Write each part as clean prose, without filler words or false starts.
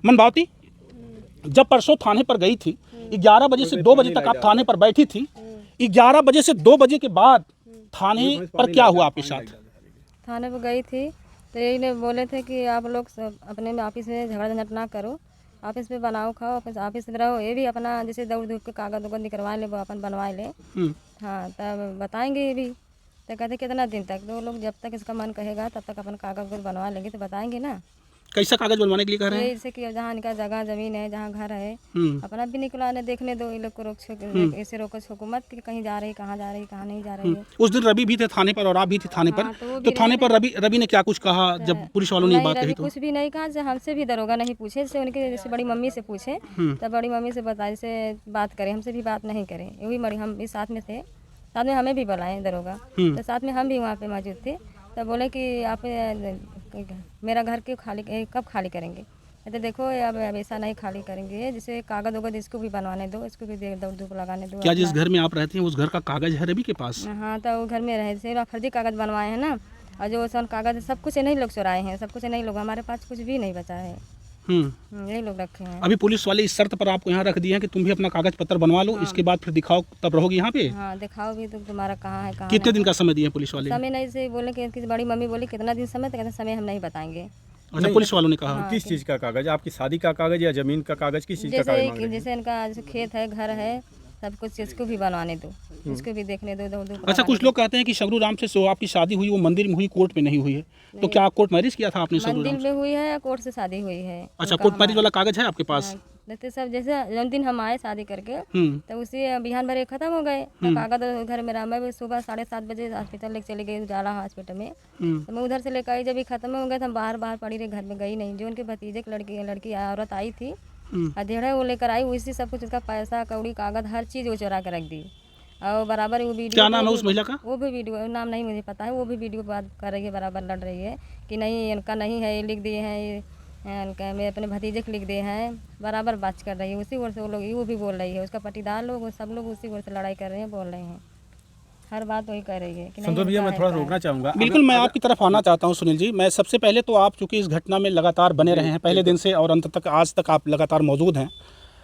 मनभावती, जब परसों थाने पर गई थी 11 बजे से 2 बजे तक आप थाने पर बैठी थी, 11 बजे से 2 बजे के बाद थाने पर क्या हुआ आपके साथ? थाने पर गई थी तो यही ने बोले थे कि आप लोग सब अपने में ऑफिस में झगड़ा झंझट ना करो, ऑफिस में बनाओ खाओ, ऑफिस में रहो, ये भी अपना जैसे दौड़ धूप के कागज उगज निकलवा ले, वो अपन बनवा ले। हाँ, तब बताएंगे ये भी। तो कहते कितना दिन तक, तो लोग जब तक इसका मन कहेगा तब तक अपन कागज उगज बनवा लेंगे, तो बताएंगे ना। कैसा कागज बनवाने के लिए कह रहे हैं? ये जैसे कि जहाँ इनका जगह जमीन है, जहाँ घर है, अपना भी निकलवाने देखने दो, ये लोग को ऐसे रोको छोको मत कि कहीं जा रही, कहाँ जा रही, कहाँ नहीं जा रही है। उस दिन रवि भी थे थाने पर और आप भी थे थाने पर। तो थाने पर रवि ने क्या कुछ कहा जब पुलिस वालों ने ये बात कही? तो कुछ भी नहीं कहा, जैसे हमसे भी दरोगा नहीं पूछे, जैसे उनके जैसे बड़ी मम्मी से पूछे, तब बड़ी मम्मी से बताए से बात करें, हमसे भी बात नहीं करें। वही बड़ी हम भी साथ में थे, साथ में हमें भी बुलाए दरोगा, तो साथ में हम भी वहाँ पे मौजूद थे। तब बोले कि आप मेरा घर क्यों खाली, कब खाली करेंगे? तो देखो अब ऐसा नहीं खाली करेंगे, जैसे कागज वगज इसको भी बनवाने दो, इसको भी दौड़ धूप लगाने दो। क्या जिस घर में आप रहते हैं उस घर का कागज है रवि के पास? हाँ, तो वो घर में रहे से फर्जी कागज बनवाए हैं ना, और जो सन कागज सब कुछ नहीं लोग चुराए हैं, सब कुछ नहीं लोग, हमारे पास कुछ भी नहीं बचा है। यही लोग रखे हैं। अभी पुलिस वाले इस शर्त पर आपको यहाँ रख दिए हैं कि तुम भी अपना कागज पत्र बनवा लो, इसके बाद फिर दिखाओ, तब रहोगे यहाँ पे? हाँ, दिखाओ भी, तो तुम्हारा कहाँ है, कहाँ कितने दिन का समय दिए पुलिस वाले? समय नहीं से बोले कि बड़ी मम्मी बोली कितना दिन समय, तो कहते समय हम नहीं बताएंगे। अच्छा, पुलिस वालों ने कहा? किस चीज़ का कागज? आपकी शादी का कागज या जमीन का कागज? किस चीज़ का कागज मांग रहे हैं? जैसे इनका जैसे खेत है, घर है, सब कुछ इसको भी बनवाने दो, इसको भी देखने दो, दो। अच्छा, कुछ लोग कहते हैं कि शंगरू राम से आपकी शादी हुई वो मंदिर में हुई, कोर्ट में नहीं हुई है, तो क्या कोर्ट मैरिज किया था आपने शंगरू राम मंदिर में हुई है या कोर्ट से शादी हुई है? अच्छा, कोर्ट मैरिज वाला कागज है आपके पास? जैसे सब जैसे जन्म दिन हम आए शादी करके, तो उसी बिहान भरे खत्म हो गए, तो कागज घर में रहा। मैं सुबह 7:30 बजे हॉस्पिटल लेके चली गई, उजाला हॉस्पिटल में, तो मैं उधर से लेकर आई। जब भी खत्म हो गए तो हम बाहर पड़ी रही, घर में गई नहीं। जो उनके भतीजे की लड़की औरत आई थी, अधेड़ा वो लेकर आई, उसी सब कुछ उसका पैसा कौड़ी कागज हर चीज़ वो चुरा कर रख दी। और बराबर वो वीडियो, क्या नाम है उस महिला का? वो भी वीडियो, नाम नहीं मुझे पता है, वो भी वीडियो बात कर रही है, बराबर लड़ रही है कि नहीं इनका नहीं है, ये लिख दिए हैं, ये इनका मैं अपने भतीजे को लिख दिए हैं, बराबर बात कर रही है। उसी ओर से वो लोग, वो भी बोल रही है, उसका पटीदार लोग, सब लोग उसी ओर से लड़ाई कर रहे हैं, बोल रहे हैं, हर बात वही कर रही है कि संतोष भैया, मैं थोड़ा रोकना चाहूँगा। बिल्कुल, मैं आपकी तरफ आना चाहता हूं सुनील जी। मैं सबसे पहले तो आप चूँकि इस घटना में लगातार बने रहे हैं पहले दिन से और अंत तक, आज तक आप लगातार मौजूद हैं,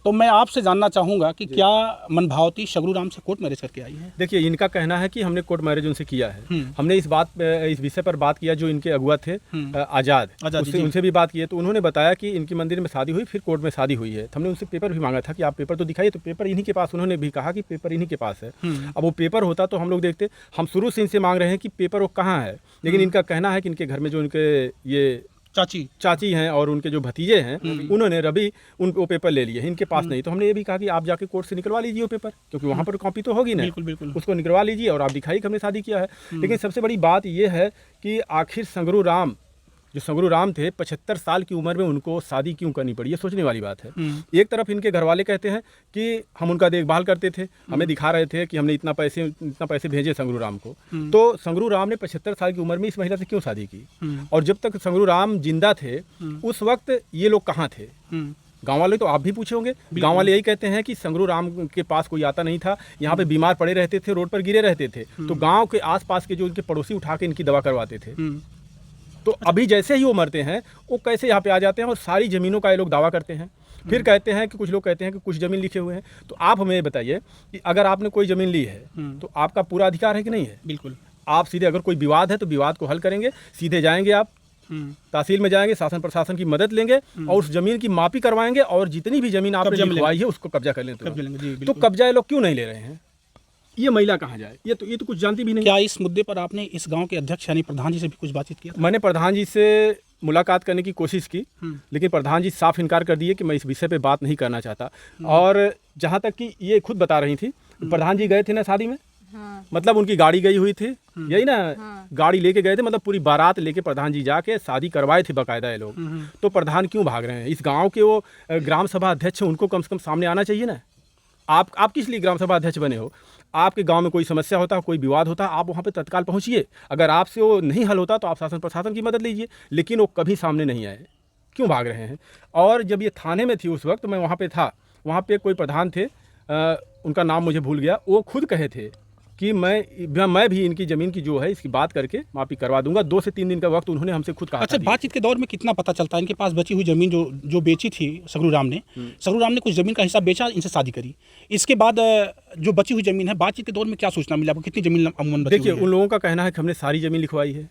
तो मैं आपसे जानना चाहूँगा कि क्या मनभावती शंगरू राम से कोर्ट मैरिज करके आई है? देखिए, इनका कहना है कि हमने कोर्ट मैरिज उनसे किया है। हमने इस विषय पर बात किया, जो इनके अगुआ थे आज़ाद, उनसे भी बात की है, तो उन्होंने बताया कि इनकी मंदिर में शादी हुई, फिर कोर्ट में शादी हुई है। हमने उनसे पेपर भी मांगा था कि आप पेपर तो दिखाइए, तो पेपर इन्हीं के पास, उन्होंने भी कहा कि पेपर इन्हीं के पास है। अब वो पेपर होता तो हम लोग देखते। हम शुरू से इनसे मांग रहे हैं कि पेपर वो कहाँ है, लेकिन इनका कहना है कि इनके घर में जो इनके ये चाची हैं और उनके जो भतीजे हैं, उन्होंने रवि वो पेपर ले लिए, इनके पास नहीं। तो हमने ये भी कहा कि आप जाके कोर्ट से निकलवा लीजिए वो पेपर, क्योंकि वहाँ पर कॉपी तो होगी ना। बिल्कुल, उसको निकलवा लीजिए और आप दिखाइए कि हमने शादी किया है। लेकिन सबसे बड़ी बात ये है कि आखिर शंगरू राम थे, 75 साल की उम्र में उनको शादी क्यों करनी पड़ी, ये सोचने वाली बात है। एक तरफ इनके घर वाले कहते हैं कि हम उनका देखभाल करते थे, हमें दिखा रहे थे कि हमने इतना पैसे भेजे शंगरू राम को। तो शंगरू राम ने 75 साल की उम्र में इस महिला से क्यों शादी की? और जब तक शंगरू राम जिंदा थे उस वक्त ये लोग कहाँ थे? गांव वाले तो आप भी पूछे होंगे, गांव वाले यही कहते हैं कि शंगरू राम के पास कोई आता नहीं था, यहाँ पे बीमार पड़े रहते थे, रोड पर गिरे रहते थे, तो गाँव के आसपास के जो उनके पड़ोसी उठा के इनकी दवा करवाते थे। तो अभी जैसे ही वो मरते हैं, वो कैसे यहाँ पे आ जाते हैं और सारी ज़मीनों का ये लोग दावा करते हैं। फिर कहते हैं कि कुछ लोग कहते हैं कि कुछ ज़मीन लिखे हुए हैं। तो आप हमें ये बताइए कि अगर आपने कोई ज़मीन ली है तो आपका पूरा अधिकार है कि नहीं है? बिल्कुल। आप सीधे, अगर कोई विवाद है तो विवाद को हल करेंगे, सीधे जाएंगे आप तहसील में जाएंगे, शासन प्रशासन की मदद लेंगे और उस जमीन की मापी करवाएंगे और जितनी भी जमीन आपने लिखवाई है उसको कब्जा कर लेंगे। तो कब्जा ये लोग क्यों नहीं ले रहे हैं? ये महिला कहाँ जाए? ये तो कुछ जानती भी नहीं। क्या इस मुद्दे पर आपने इस गांव के अध्यक्ष यानी प्रधान जी से भी कुछ बातचीत किया? मैंने प्रधान जी से मुलाकात करने की कोशिश की, लेकिन प्रधान जी साफ इनकार कर दिए कि मैं इस विषय पे बात नहीं करना चाहता। और जहाँ तक कि ये खुद बता रही थी, प्रधान जी गए थे ना शादी में, मतलब उनकी गाड़ी गई हुई थी, यही ना, गाड़ी लेके गए थे, मतलब पूरी बारात लेके प्रधान जी जाके शादी करवाए थे बाकायदा ये लोग। तो प्रधान क्यों भाग रहे हैं? इस गाँव के वो ग्राम सभा अध्यक्ष हैं, उनको कम से कम सामने आना चाहिए ना। आप किस लिए ग्राम सभा अध्यक्ष बने हो? आपके गांव में कोई समस्या होता है, कोई विवाद होता है, आप वहां पे तत्काल पहुंचिए। अगर आपसे वो नहीं हल होता तो आप शासन प्रशासन की मदद लीजिए, लेकिन वो कभी सामने नहीं आए। क्यों भाग रहे हैं? और जब ये थाने में थी उस वक्त मैं वहाँ पे था, वहाँ पे कोई प्रधान थे, उनका नाम मुझे भूल गया, वो खुद कहे थे कि मैं भी इनकी ज़मीन की जो है इसकी बात करके माफ़ी करवा दूंगा। 2 से 3 दिन का वक्त उन्होंने हमसे खुद कहा। अच्छा, बातचीत के दौर में कितना पता चलता है इनके पास बची हुई ज़मीन जो बेची थी सगरू राम ने कुछ ज़मीन का हिस्सा बेचा, इनसे शादी करी। इसके बाद जो बची हुई ज़मीन है, बातचीत के दौर में क्या सूचना मिला आपको, कितनी ज़मीन अमूमन बची? देखिए, उन लोगों का कहना है कि हमने सारी ज़मीन लिखवाई है,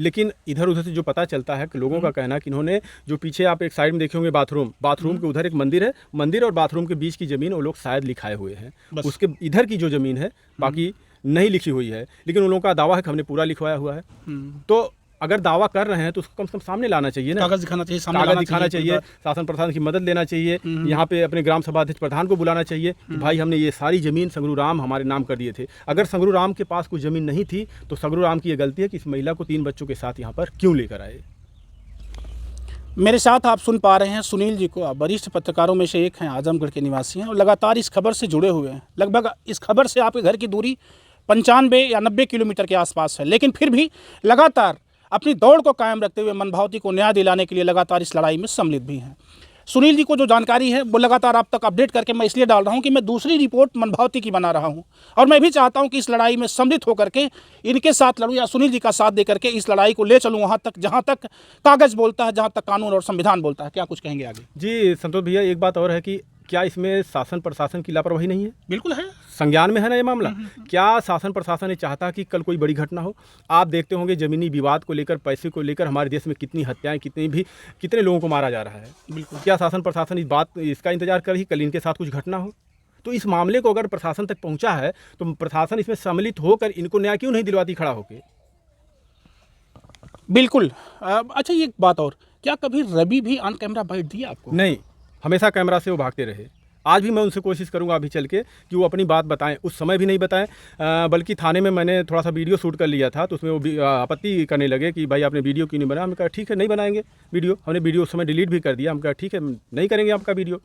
लेकिन इधर उधर से जो पता चलता है कि लोगों का कहना है कि इन्होंने जो पीछे आप एक साइड में देखे होंगे बाथरूम के उधर एक मंदिर है, मंदिर और बाथरूम के बीच की ज़मीन वो लोग शायद लिखाए हुए हैं। उसके इधर की जो ज़मीन है बाकी नहीं लिखी हुई है, लेकिन उन लोगों का दावा है कि हमने पूरा लिखवाया हुआ है। तो अगर दावा कर रहे हैं तो उसको कम से कम सामने लाना चाहिए ना, कागज दिखाना चाहिए, कागज दिखाना चाहिए, शासन प्रशासन की मदद लेना चाहिए, यहाँ पे अपने ग्राम सभा अध्यक्ष प्रधान को बुलाना चाहिए कि भाई हमने ये सारी ज़मीन सगरू राम हमारे नाम कर दिए थे। अगर सगरू राम के पास कोई ज़मीन नहीं थी तो सगरू राम की ये गलती है कि इस महिला को 3 बच्चों के साथ यहाँ पर क्यों लेकर आए। मेरे साथ आप सुन पा रहे हैं सुनील जी को, वरिष्ठ पत्रकारों में से एक हैं, आजमगढ़ के निवासी हैं और लगातार इस खबर से जुड़े हुए हैं। लगभग इस खबर से आपके घर की दूरी 95 या 90 किलोमीटर के आसपास है, लेकिन फिर भी लगातार अपनी दौड़ को कायम रखते हुए मनभावती को न्याय दिलाने के लिए लगातार इस लड़ाई में सम्मिलित भी हैं। सुनील जी को जो जानकारी है वो लगातार आप तक अपडेट करके मैं इसलिए डाल रहा हूं कि मैं दूसरी रिपोर्ट मनभावती की बना रहा हूं और मैं भी चाहता हूं कि इस लड़ाई में सम्मिलित होकर के इनके साथ लड़ूं या सुनील जी का साथ दे करके इस लड़ाई को ले चलूं वहां तक जहां तक कागज बोलता है, जहां तक कानून और संविधान बोलता है। क्या कुछ कहेंगे आगे? जी संतोष भैया, एक बात और है कि क्या इसमें शासन प्रशासन की लापरवाही नहीं है? बिल्कुल है, संज्ञान में है ना ये मामला। क्या शासन प्रशासन ये चाहता कि कल कोई बड़ी घटना हो? आप देखते होंगे ज़मीनी विवाद को लेकर, पैसे को लेकर हमारे देश में कितनी हत्याएं, कितने लोगों को मारा जा रहा है। बिल्कुल। क्या शासन प्रशासन इसका इंतजार कर ही कल इनके साथ कुछ घटना हो? तो इस मामले को अगर प्रशासन तक पहुंचा है तो प्रशासन इसमें सम्मिलित होकर इनको न्याय क्यों नहीं दिलवाती खड़ा होकर? बिल्कुल। अच्छा, ये एक बात और, क्या कभी रवि भी ऑन कैमरा बाइट दिया आपको? नहीं, हमेशा कैमरा से वो भागते रहे। आज भी मैं उनसे कोशिश करूंगा अभी चल के कि वो अपनी बात बताएं। उस समय भी नहीं बताएं, बल्कि थाने में मैंने थोड़ा सा वीडियो शूट कर लिया था तो उसमें वो आपत्ति करने लगे कि भाई आपने वीडियो क्यों नहीं बनाया। हमने कहा ठीक है, नहीं बनाएंगे वीडियो। हमने वीडियो उस समय डिलीट भी कर दिया। हम कहा ठीक है, नहीं करेंगे आपका वीडियो।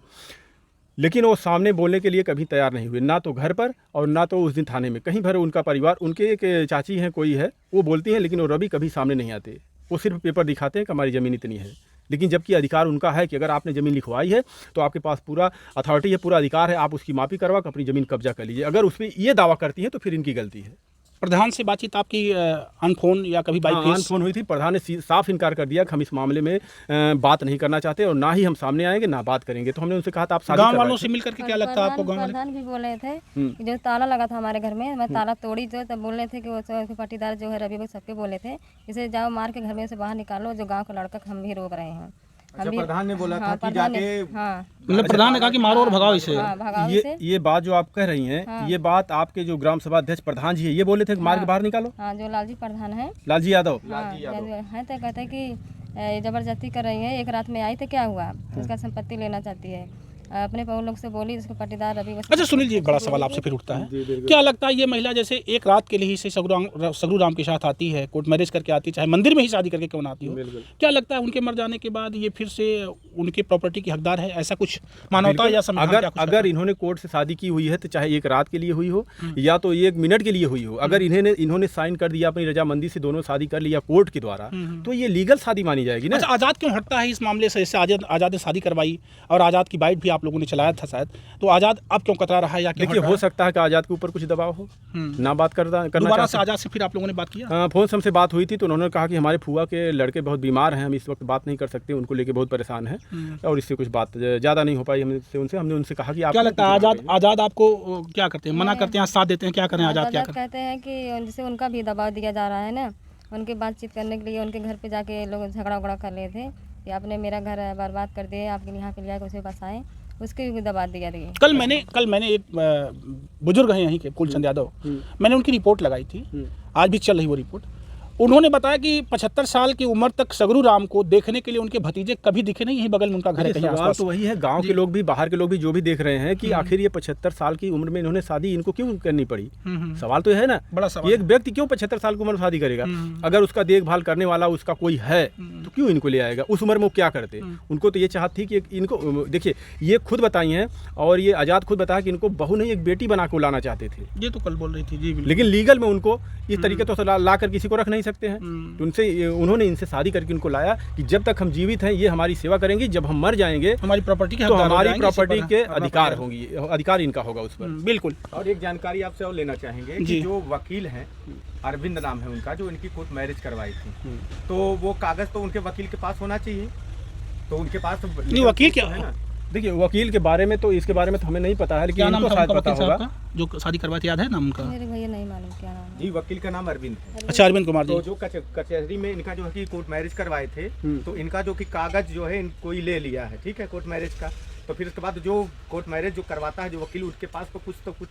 लेकिन वो सामने बोलने के लिए कभी तैयार नहीं हुए, ना तो घर पर और ना तो उस दिन थाने में। कहीं भर उनका परिवार, उनके एक चाची हैं, कोई है, वो बोलती हैं, लेकिन वो रवि कभी सामने नहीं आते। वो सिर्फ पेपर दिखाते हैं कि हमारी ज़मीन इतनी है, लेकिन जबकि अधिकार उनका है कि अगर आपने ज़मीन लिखवाई है तो आपके पास पूरा अथॉरिटी है, पूरा अधिकार है, आप उसकी माफ़ी करवा कर अपनी ज़मीन कब्जा कर लीजिए। अगर उस पर ये दावा करती है तो फिर इनकी गलती है। प्रधान से बातचीत आपकी ऑन फोन या कभी बाई फेस? ऑन फोन हुई थी। प्रधान ने साफ इनकार कर दिया कि हम इस मामले में बात नहीं करना चाहते और ना ही हम सामने आएंगे ना बात करेंगे। तो हमने उनसे कहा था आप गांव वालों से मिलकर के क्या लगता है आपको? गांव वाले प्रधान भी बोल रहे थे कि जो ताला लगा था हमारे घर में, मैं ताला तोड़ी जो, तब बोल रहे थे कि वो पाटीदार जो है रवि को सबके बोले थे इसे जाओ मार के घर में से बाहर निकालो, जो गाँव का लड़का हम भी रोक रहे हैं। अच्छा, प्रधान ने बोला था कि प्रधान जाके मतलब प्रधान ने कहा कि मारो और भगाओ इसे। ये बात जो आप कह रही हैं, ये बात आपके जो ग्राम सभा अध्यक्ष प्रधान जी है ये बोले थे कि मार के बाहर निकालो? हाँ, जो लालजी प्रधान है, लालजी यादव है, तो कहते हैं कि जबरदस्ती कर रही है। एक रात में आई तो क्या हुआ, उसका संपत्ति लेना चाहती है। अपने पवन लोग से बोली, उसको पाटीदार रवि। अच्छा सुनील जी, एक बड़ा सवाल आपसे फिर उठता है, क्या लगता है ये महिला जैसे एक रात के लिए ही से सगरू राम के साथ आती है, कोर्ट मैरिज करके आती है, चाहे मंदिर में ही शादी करके क्यों ना आती हो, क्या लगता है उनके मर जाने के बाद ये फिर से उनके प्रॉपर्टी की हकदार है? ऐसा कुछ मानवता या संविधान? अगर इन्होंने कोर्ट से शादी की हुई है तो चाहे एक रात के लिए हुई हो या तो 1 मिनट के लिए हुई हो, अगर इन्होंने साइन कर दिया अपनी रजामंदी से, दोनों शादी कर लिया कोर्ट के द्वारा, तो ये लीगल शादी मानी जाएगी ना। अच्छा, आज़ाद क्यों हटता है इस मामले से? जैसे आज़ाद ने शादी करवाई और आज़ाद की बाइट भी आप लोगों ने चलाया था, तो आजाद अब क्यों कतरा रहा है या देखिए, हो सकता है कि आजाद के ऊपर कुछ दबाव हो, ना बात करना दोबारा से आजाद से फिर आप लोगों ने बात किया? हाँ, फोन से हमसे बात हुई थी तो उन्होंने कहा कि हमारे फुआ के लड़के बहुत बीमार हैं, हम इस वक्त बात नहीं कर सकते, उनको लेके बहुत परेशान हैं और इससे कुछ बात ज़्यादा नहीं हो पाई हमने उनसे कहा कि आप क्या लगता है आजाद आपको क्या करते हैं, मना करते हैं, साथ देते हैं, क्या करें? आजाद क्या कहते हैं कि जैसे उनका भी दबाव दिया जा रहा है ना, उनके बातचीत करने के लिए उनके घर पे जाके लोग झगड़ा उगड़ा कर रहे थे कि आपने मेरा घर बर्बाद कर दिए, आपके यहाँ पे लिया उसके पास आए, उसके भी दबा दिया रही। कल मैंने एक बुजुर्ग हैं यहीं के, फूलचंद यादव, मैंने उनकी रिपोर्ट लगाई थी, आज भी चल रही वो रिपोर्ट। उन्होंने बताया कि 75 साल की उम्र तक सगरू राम को देखने के लिए उनके भतीजे कभी दिखे नहीं, यहीं बगल में उनका घर है कहीं आसपास। तो वही है, गांव के लोग भी, बाहर के लोग भी जो भी देख रहे हैं कि आखिर ये 75 साल की उम्र में इन्होंने शादी इनको क्यों करनी पड़ी। सवाल तो है ना, बड़ा सवाल। एक व्यक्ति क्यों 75 साल की उम्र में शादी करेगा? अगर उसका देखभाल करने वाला उसका कोई है तो क्यों इनको ले आएगा? उस उम्र में वो क्या करते? उनको तो ये चाहत थी कि इनको, देखिए ये खुद बताई हैं और ये आज़ाद खुद बताया कि इनको बहू नहीं एक बेटी बना के लाना चाहते थे। ये तो कल बोल रही थी जी, लेकिन लीगल में उनको इस तरीके तो ला कर किसी को रख नहीं सकते हैं। तो उनसे उन्होंने इनसे शादी करके उनको लाया कि जब तक हम जीवित हैं ये हमारी सेवा करेंगी, जब हम मर जाएंगे हमारी प्रॉपर्टी के तो हकदार हो हमारी जाएंगे, प्रॉपर्टी इसी के पर अधिकार होंगी, अधिकार इनका होगा उस पर। बिल्कुल। और एक जानकारी आपसे और लेना चाहेंगे कि जो वकील हैं, अरविंद नाम है उनका, जो इनकी कोर्ट मैरिज करवाई थी, तो वो कागज तो उनके वकील के पास होना चाहिए, तो उनके पास तो नहीं, वकील क्या है ना। देखिए वकील के बारे में तो इसके बारे में तो हमें नहीं पता है, लेकिन क्या नाम इनको था शायद उनका पता वकील साहब होगा। का जो शादी करवाई थी, याद है नाम उनका? मेरे भैया नहीं मालूम क्या नाम है। जी, वकील का नाम अरविंद है। अच्छा, अरविंद कुमार जी। तो जो कचहरी में इनका जो है कि कोर्ट मैरिज करवाए थे, तो इनका जो कि कागज जो है इनको ही ले लिया है, ठीक है, कोर्ट मैरिज का। तो फिर उसके बाद जो कोर्ट मैरिज जो करवाता है जो वकील, उसके पास तो कुछ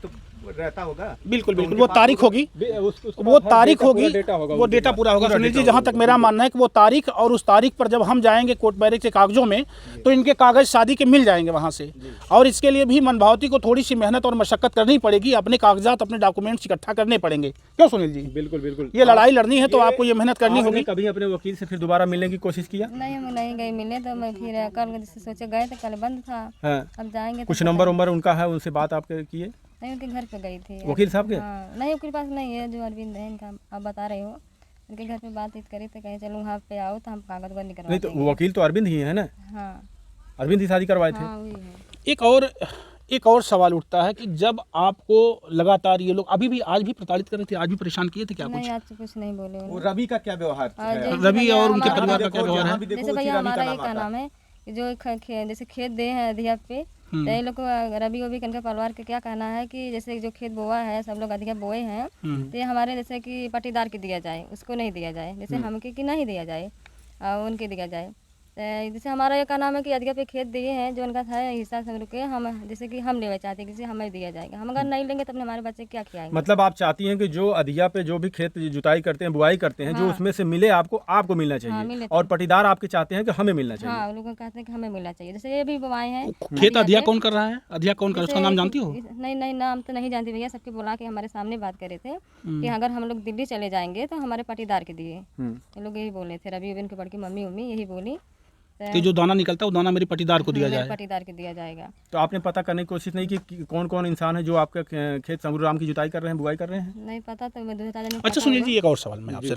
रहता होगा। बिल्कुल तो बिल्कुल, उनके वो पास तारीख तो- होगी, वो तारीख होगी, वो डेटा पूरा होगा। सुनील जी, जहाँ तक मेरा मानना है कि वो तारीख, और उस तारीख पर जब हम जाएंगे कोर्ट मैरिज के कागजों में तो इनके कागज शादी के मिल जाएंगे वहाँ से। और इसके लिए भी मनभावती को थोड़ी सी मेहनत और मशक्कत करनी पड़ेगी, अपने कागजात, अपने डॉक्यूमेंट्स इकट्ठा करने पड़ेंगे। क्यों सुनील जी? बिल्कुल बिल्कुल। ये लड़ाई लड़नी है तो आपको ये मेहनत करनी आपने होगी। कभी अपने वकील से फिर दोबारा मिलने की कोशिश किया? नहीं, हम नहीं गए मिलने, तो मैं फिर कल जैसे सोचे गए तो कल बंद था, हाँ। अब जाएंगे तो कुछ पता नंबर उम्बर उनका है, उनसे बात आपके किए? नहीं, उनके घर पे गई थी। वकील साहब के? हाँ, नहीं उनके पास नहीं है, जो अरविंद है इनका, आप बता रहे हो, उनके घर पे बातचीत करी तो कहीं चलो वहाँ पे आओ तो हम कागज वगैरह निकलवा नहीं तो देंगे। वकील तो अरविंद ही है ना, हाँ अरविंद ही शादी करवाए थे। हाँ वही है। एक और सवाल उठता है कि जब आपको लगातार ये लोग अभी भी आज भी प्रताड़ित कर रहे थे, आज भी परेशान किए थे क्या कुछ? नहीं, आज तो कुछ नहीं बोले वो उन्होंने। रवि का क्या व्यवहार हाँ, है? जैसे रवि भैया और उनके हमारा- परिवार का क्या व्यवहार है? यहाँ भी देखो जैसे उसी भैया रवि का हमारा नाम एक का आता नाम है कि जो जैसे खेत दे हैं अधिया पे, तो ये लोग को रवि को भी कनका परिवार का क्या कहना है कि जैसे जो खेत बोआ है, सब लोग अधिया बोए हैं, तो ये हमारे जैसे कि पट्टीदार के दिया जाए, उसको नहीं दिया जाए, जैसे हमके कि नहीं दिया जाए, उनके दिया जाए। तो जैसे हमारा ये का नाम है कि अधिया पे खेत दिए हैं, जो उनका था हिस्सा से रुके हम, जैसे कि हम लेना चाहते हैं, जैसे हमें दिया जाएगा, हम अगर नहीं लेंगे तो अपने हमारे बच्चे क्या खिलाएंगे। मतलब आप चाहती हैं कि जो अधिया पे जो भी खेत जुताई करते हैं, बुआई करते हैं, जो उसमें से मिले आपको, आपको मिलना हाँ, चाहिए, मिले और पट्टीदार आपके चाहते हैं कि हमें मिलना चाहिए। हाँ, लोग कहते हैं कि हमें मिलना चाहिए। जैसे ये भी बुआए हैं खेत अधिया कौन कर रहा है? अधिया कौन कर, उसका नाम जानती हो? नहीं नहीं, नाम तो नहीं जानती भैया, सबके बुला के हमारे सामने बात करे थे कि अगर हम लोग दिल्ली चले जाएंगे तो हमारे पट्टीदार के दिए, ये लोग यही बोले थे, रवि उनकी बड़की मम्मी उम्मी यही बोली, कि जो दाना निकलता है वो दाना मेरी पट्टीदार को दिया मेरे जाए। पट्टीदार के दिया जाएगा। तो आपने पता करने की कोशिश नहीं की कौन कौन इंसान है जो आपका खेत संगरूराम की जुताई कर रहे हैं, बुआई कर रहे हैं? नहीं पता, तो मैं 2000 अच्छा सुनील जी, एक और सवाल मैं आपसे